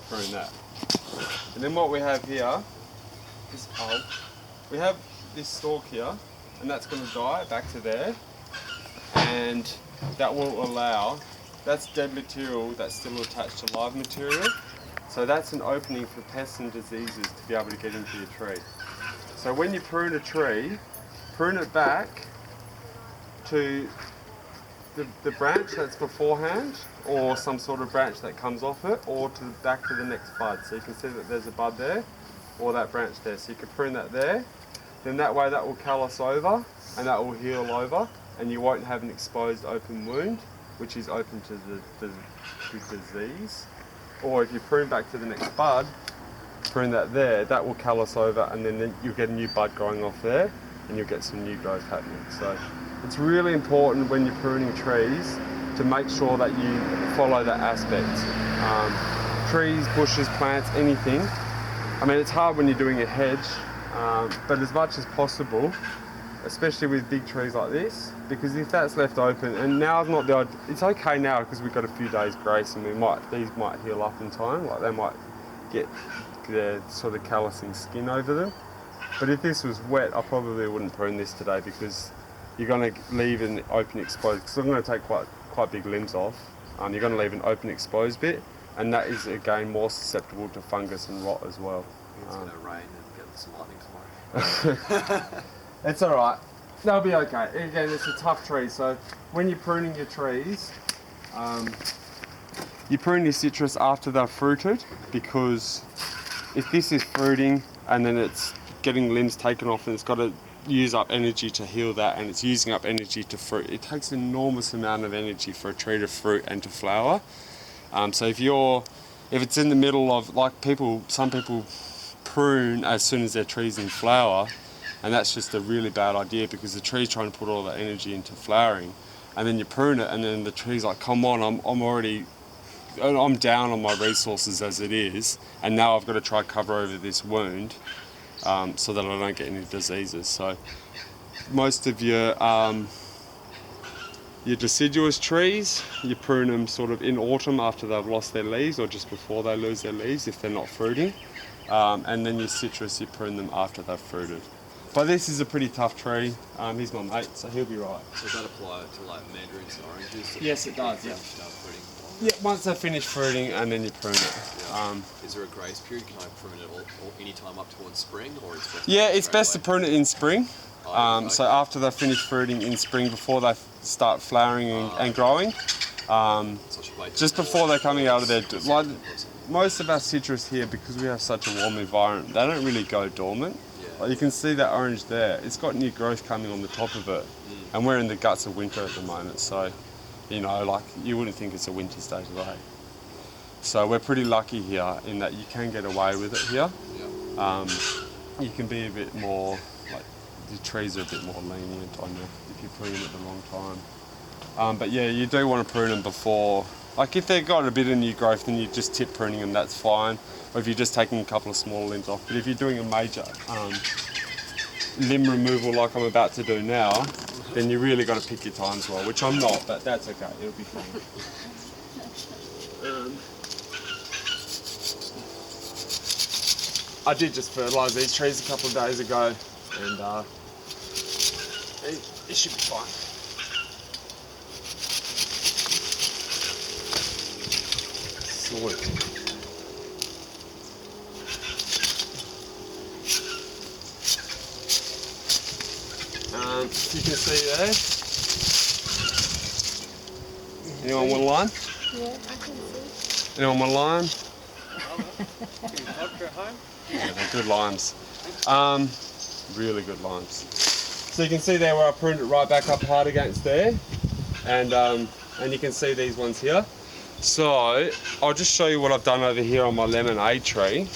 prune that. And then what we have here, this pole, we have this stalk here, and that's going to die back to there, and that will allow, that's dead material that's still attached to live material, so that's an opening for pests and diseases to be able to get into your tree. So when you prune a tree, prune it back to the branch that's beforehand, or some sort of branch that comes off it, or to back to the next bud. So you can see that there's a bud there, or that branch there. So you can prune that there, then that way that will callus over, and that will heal over, and you won't have an exposed open wound, which is open to the disease. Or if you prune back to the next bud, prune that there, that will callus over, and then you'll get a new bud growing off there, and you'll get some new growth happening. So it's really important when you're pruning trees to make sure that you follow that aspect. Trees, bushes, plants, anything. I mean, it's hard when you're doing a hedge, but as much as possible, especially with big trees like this, because if that's left open, and now's not the, it's okay now because we've got a few days grace, and these might heal up in time, like they might get the sort of callousing skin over them. But if this was wet, I probably wouldn't prune this today, because you're going to leave an open exposed, because I'm going to take quite big limbs off. You're going to leave an open exposed bit, and that is again more susceptible to fungus and rot as well. It's going to rain and get some lightning tomorrow. It's all right. They'll be okay. Again, it's a tough tree, so when you're pruning your trees, you prune your citrus after they're fruited, because if this is fruiting and then it's getting limbs taken off and it's got to use up energy to heal that, and it's using up energy to fruit. It takes an enormous amount of energy for a tree to fruit and to flower. So if it's in the middle of, like some people prune as soon as their tree's in flower, and that's just a really bad idea, because the tree's trying to put all that energy into flowering, and then you prune it, and then the tree's like, come on, I'm down on my resources as it is, and now I've got to try cover over this wound so that I don't get any diseases. So most of your deciduous trees, you prune them sort of in autumn after they've lost their leaves, or just before they lose their leaves if they're not fruiting, and then your citrus, you prune them after they've fruited. But this is a pretty tough tree. He's my mate, so he'll be right. So does that apply to like mandarins and oranges? Yes, it does, yeah. Start fruiting? Yeah, once they finish fruiting, and then you prune it. Yeah. Is there a grace period? Can I prune it all any time up towards spring, or is it it's best to prune it in spring. So after they finish fruiting in spring, before they start flowering and growing, just before they're coming out of their, like most of our citrus here, because we have such a warm environment, they don't really go dormant. Like you can see that orange there, it's got new growth coming on the top of it, and we're in the guts of winter at the moment, so like you wouldn't think it's a winter's day today. So we're pretty lucky here in that you can get away with it here. You can be a bit more, like the trees are a bit more lenient on you if you prune them at the wrong time. But yeah, you do want to prune them before, like if they've got a bit of new growth, then you just tip pruning them, that's fine. Or if you're just taking a couple of small limbs off. But if you're doing a major limb removal like I'm about to do now, then you really got to pick your times well, which I'm not, but that's okay, it'll be fine. I did just fertilise these trees a couple of days ago, and it should be fine. Sweet. You can see there. Anyone want a lime? Yeah, I can see. Anyone want a lime? vodka at home? Yeah, they're good limes. Really good limes. So you can see there where I pruned it right back up hard against there, and you can see these ones here. So I'll just show you what I've done over here on my lemonade tree.